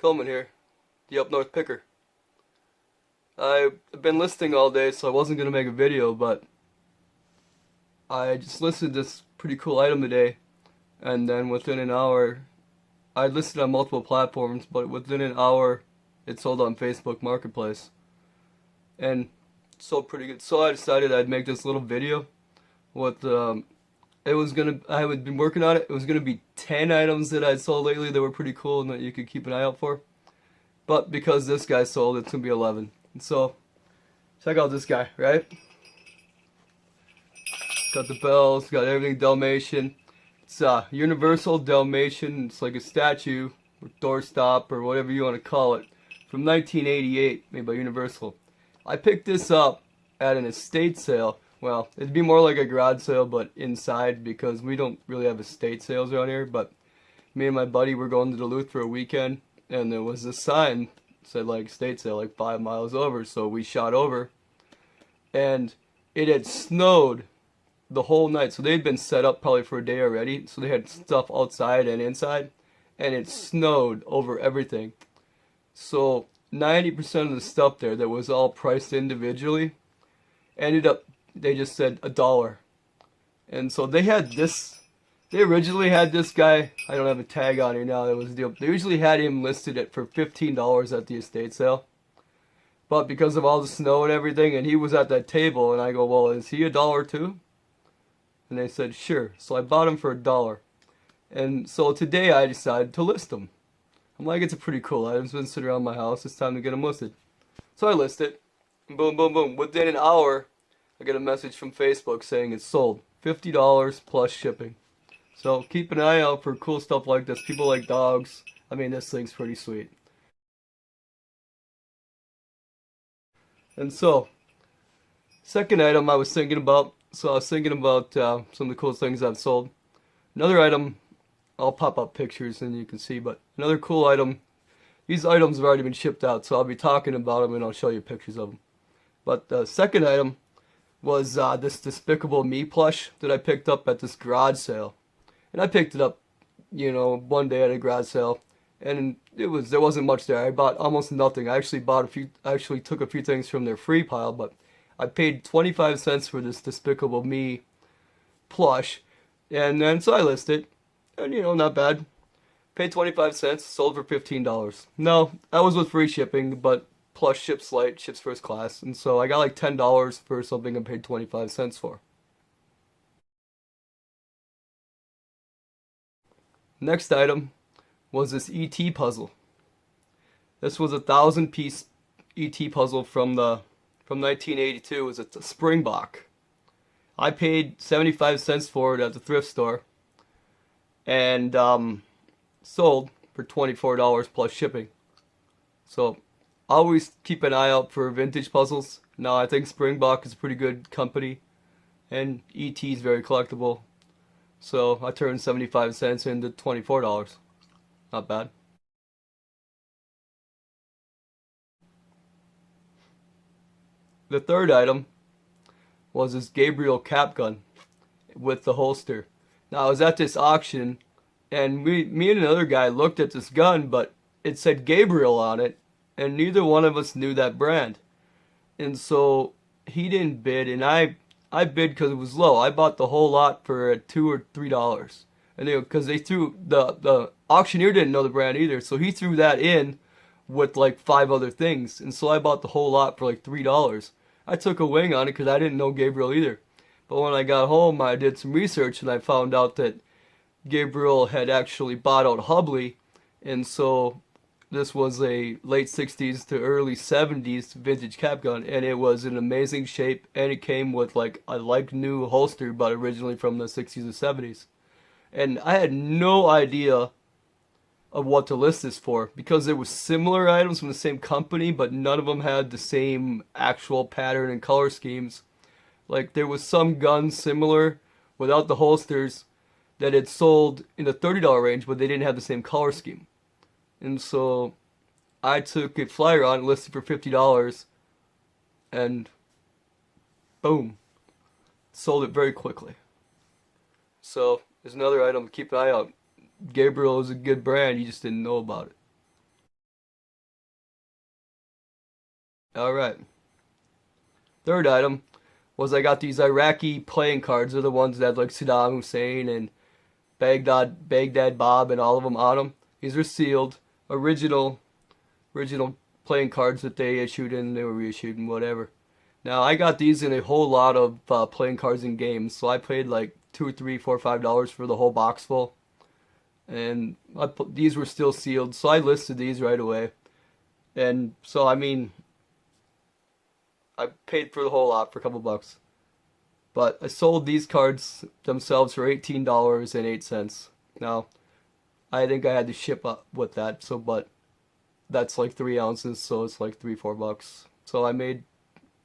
filming here, the Up North Picker. I've been listening all day, so I wasn't gonna make a video, but I just listed this pretty cool item today, and then within an hour, I listed on multiple platforms, but within an hour, it sold on Facebook Marketplace, and it sold pretty good. So I decided I'd make this little video with I had been working on it. It was gonna be 10 items that I'd sold lately that were pretty cool and that you could keep an eye out for. But because this guy sold, it's gonna be 11. And so check out this guy, right? Got the bells, got everything Dalmatian. It's universal Dalmatian. It's like a statue or doorstop or whatever you want to call it, from 1988, made by Universal. I picked this up at an estate sale. Well, it'd be more like a garage sale, but inside, because we don't really have estate sales around here. But me and my buddy were going to Duluth for a weekend, and there was a sign that said like estate sale, like 5 miles over. So we shot over, and it had snowed the whole night. So they'd been set up probably for a day already. So they had stuff outside and inside, and it snowed over everything. So 90% of the stuff there that was all priced individually ended up, they just said $1. And so they had this, they originally had this guy, I don't have a tag on here now, that was the deal. They usually had him listed at for $15 at the estate sale. But because of all the snow and everything, and he was at that table, and I go, well, is he $1 too? And they said, sure. So I bought him for $1. And so today I decided to list him. I'm like, it's a pretty cool item. It's been sitting around my house. It's time to get him listed. So I list it. And boom, boom, boom. Within an hour, I get a message from Facebook saying it's sold. $50 plus shipping. So keep an eye out for cool stuff like this. People like dogs. I mean, this thing's pretty sweet. And so, second item I was thinking about. So I was thinking about some of the cool things I've sold. Another item, I'll pop up pictures and you can see, but another cool item. These items have already been shipped out, so I'll be talking about them and I'll show you pictures of them. But the second item was this Despicable Me plush that I picked up at this garage sale. And I picked it up, you know, one day at a garage sale, and there wasn't much there. I bought almost nothing. I actually took a few things from their free pile, but I paid 25 cents for this Despicable Me plush, and then so I listed, and you know, not bad. Paid 25 cents, sold for $15. No, that was with free shipping, but plus ships light, ships first class, and so I got like $10 for something I paid 25 cents for. Next item was this ET puzzle. This was a 1,000-piece ET puzzle from 1982. It was a Springbok. I paid 75 cents for it at the thrift store, and sold for $24 plus shipping. So always keep an eye out for vintage puzzles. Now I think Springbok is a pretty good company, and ET is very collectible. So I turned 75 cents into $24. Not bad. The third item was this Gabriel Cap Gun with the holster. Now I was at this auction, and me and another guy looked at this gun, but it said Gabriel on it, and neither one of us knew that brand. And so he didn't bid, and I bid because it was low. I bought the whole lot for $2 or $3, and because they threw the auctioneer didn't know the brand either, so he threw that in with like 5 other things, and so I bought the whole lot for like $3. I took a wing on it because I didn't know Gabriel either. But when I got home, I did some research and I found out that Gabriel had actually bought out Hubley, and so this was a late 60s to early 70s vintage cap gun, and it was in amazing shape, and it came with like a like new holster, but originally from the 60s or 70s. And I had no idea of what to list this for, because there were similar items from the same company, but none of them had the same actual pattern and color schemes. Like there was some guns similar without the holsters that had sold in the $30 range, but they didn't have the same color scheme. And so I took a flyer on it, listed for $50, and boom, sold it very quickly. So there's another item to keep an eye out. Gabriel is a good brand, you just didn't know about it. Alright. Third item was I got these Iraqi playing cards. They're the ones that had like Saddam Hussein and Baghdad Bob and all of them on them. These are sealed, original playing cards that they issued and they were reissued and whatever. Now I got these in a whole lot of playing cards and games, so I paid like $2, $3, $4, $5 for the whole box full, and these were still sealed, so I listed these right away. And so I mean, I paid for the whole lot for a couple bucks, but I sold these cards themselves for $18.08. Now I think I had to ship up with that, so but that's like 3 ounces, so it's like $3, $4. So I made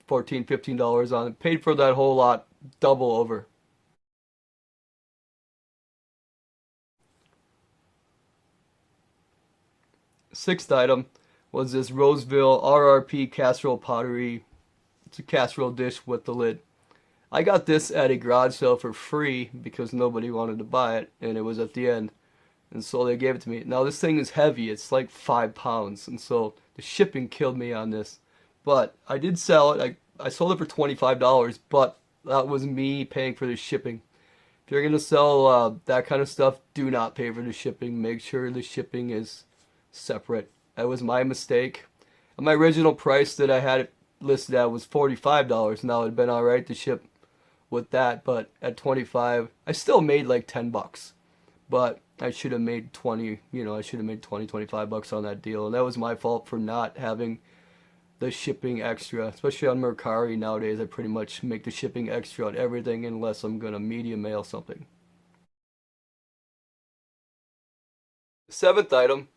$14, $15 on it. Paid for that whole lot, double over. Sixth item was this Roseville RRP casserole pottery. It's a casserole dish with the lid. I got this at a garage sale for free because nobody wanted to buy it, and it was at the end. And so they gave it to me. Now this thing is heavy. It's like 5 pounds, and so the shipping killed me on this. But I did sell it. I sold it for $25, but that was me paying for the shipping. If you're gonna sell that kind of stuff, do not pay for the shipping. Make sure the shipping is separate. That was my mistake. And my original price that I had it listed at was $45. Now it'd been alright to ship with that, but at 25, I still made like $10. But I should have made 20, I should have made 20, $25 on that deal. And that was my fault for not having the shipping extra. Especially on Mercari nowadays, I pretty much make the shipping extra on everything unless I'm going to media mail something. The seventh item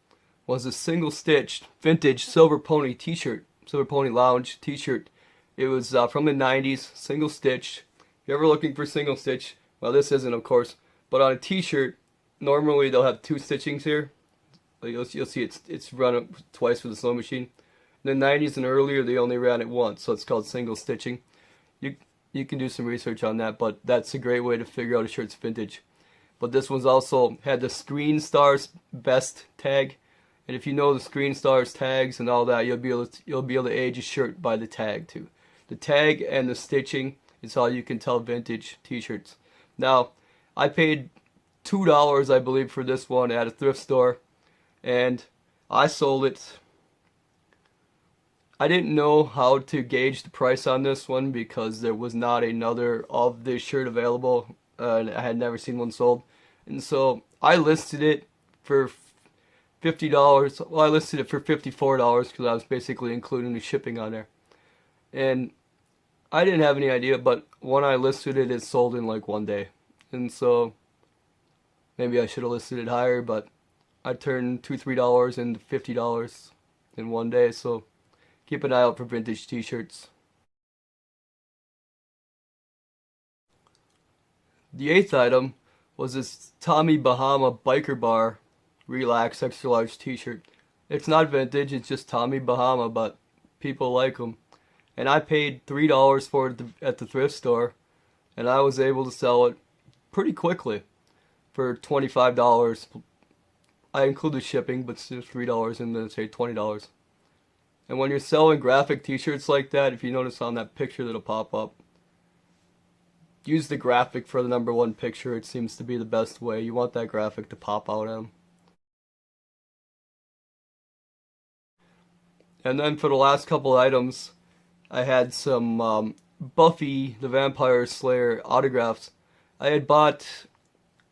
was a single stitched vintage Silver Pony t-shirt. Silver Pony Lounge t-shirt. It was from the 90s, single stitched. If you're ever looking for single stitch, well this isn't of course, but on a t-shirt, normally they'll have two stitchings here. You'll see it's run twice with the sewing machine. In the 90s and earlier, they only ran it once, so it's called single stitching. You can do some research on that, but that's a great way to figure out a shirt's vintage. But this one's also had the Screen Stars Best tag, and if you know the Screen Stars tags and all that, you'll be able to age a shirt by the tag too. The tag and the stitching is how you can tell vintage t-shirts. Now, I paid $2, I believe, for this one at a thrift store, and I sold it. I didn't know how to gauge the price on this one because there was not another of this shirt available, and I had never seen one sold. And so I listed it for $50. Well, I listed it for $54 because I was basically including the shipping on there. And I didn't have any idea, but when I listed it, it sold in like one day. And so maybe I should have listed it higher, but I turned $2, $3 into $50 in one day. So keep an eye out for vintage t-shirts. The eighth item was this Tommy Bahama Biker Bar Relax Extra Large t-shirt. It's not vintage, it's just Tommy Bahama, but people like them. And I paid $3 for it at the thrift store, and I was able to sell it pretty quickly for $25. I included shipping, but it's just $3 and then say $20. And when you're selling graphic t-shirts like that, if you notice on that picture that'll pop up, use the graphic for the number one picture. It seems to be the best way. You want that graphic to pop out at them. And then for the last couple items, I had some Buffy the Vampire Slayer autographs. I bought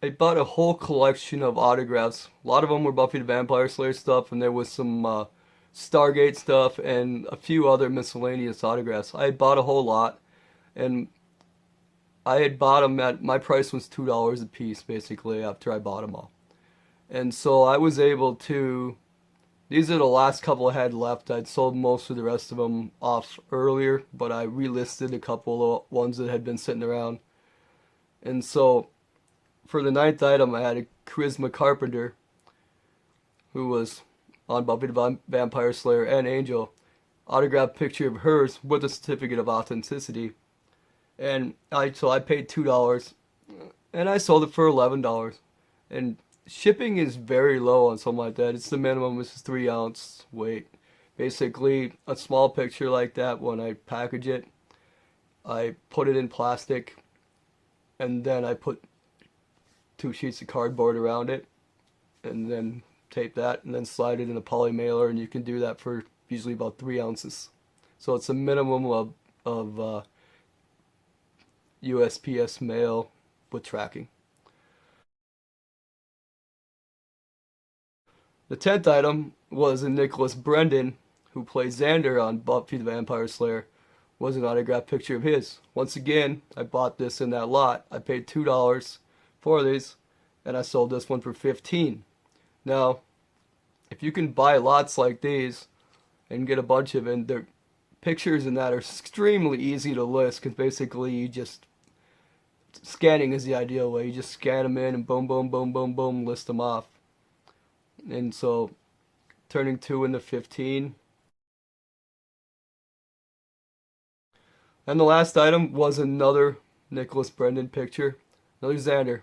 a whole collection of autographs. A lot of them were Buffy the Vampire Slayer stuff, and there was some Stargate stuff and a few other miscellaneous autographs. I had bought a whole lot, and I had bought them at, my price was $2 a piece basically after I bought them all. And so I was able to, these are the last couple I had left. I'd sold most of the rest of them off earlier, but I relisted a couple of ones that had been sitting around. And so for the ninth item, I had a Charisma Carpenter, who was on Buffy the Vampire Slayer and Angel, autographed picture of hers with a certificate of authenticity. And so I paid $2, and I sold it for $11. And shipping is very low on something like that. It's the minimum, it's 3 ounce weight. Basically, a small picture like that, when I package it, I put it in plastic, and then I put 2 sheets of cardboard around it, and then tape that, and then slide it in a poly mailer, and you can do that for usually about 3 ounces. So it's a minimum of USPS mail with tracking. The 10th item was a Nicholas Brendon, who plays Xander on Buffy the Vampire Slayer, was an autographed picture of his. Once again, I bought this in that lot. I paid $2 for these, and I sold this one for $15. Now, if you can buy lots like these and get a bunch of them, their pictures in that are extremely easy to list, because basically you just, scanning is the ideal way. You just scan them in and boom, boom, boom, boom, boom, list them off. And so, turning 2 into 15. And the last item was another Nicholas Brendon picture, another Xander.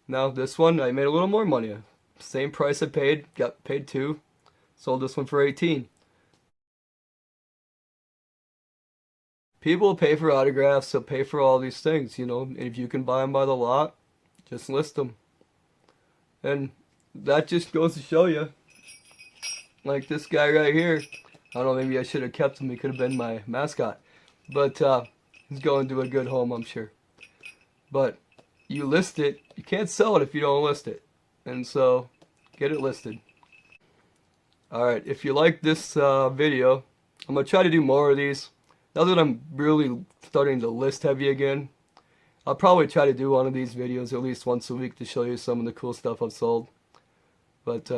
Now this one, I made a little more money. Same price I paid, got paid 2, sold this one for 18. People pay for autographs, so pay for all these things, you know. And if you can buy them by the lot, just list them. And that just goes to show you, like this guy right here. I don't know, maybe I should have kept him. He could have been my mascot. But he's going to a good home, I'm sure. But you list it, you can't sell it if you don't list it. And so, get it listed. Alright, if you like this video, I'm going to try to do more of these. Now that I'm really starting to list heavy again, I'll probably try to do one of these videos at least once a week to show you some of the cool stuff I've sold. But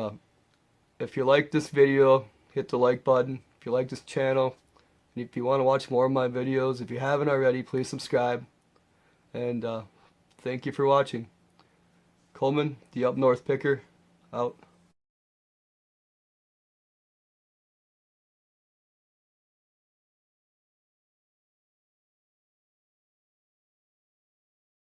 if you like this video, hit the like button. If you like this channel, and if you want to watch more of my videos, if you haven't already, please subscribe. And thank you for watching. Coleman, the Up North Picker, out.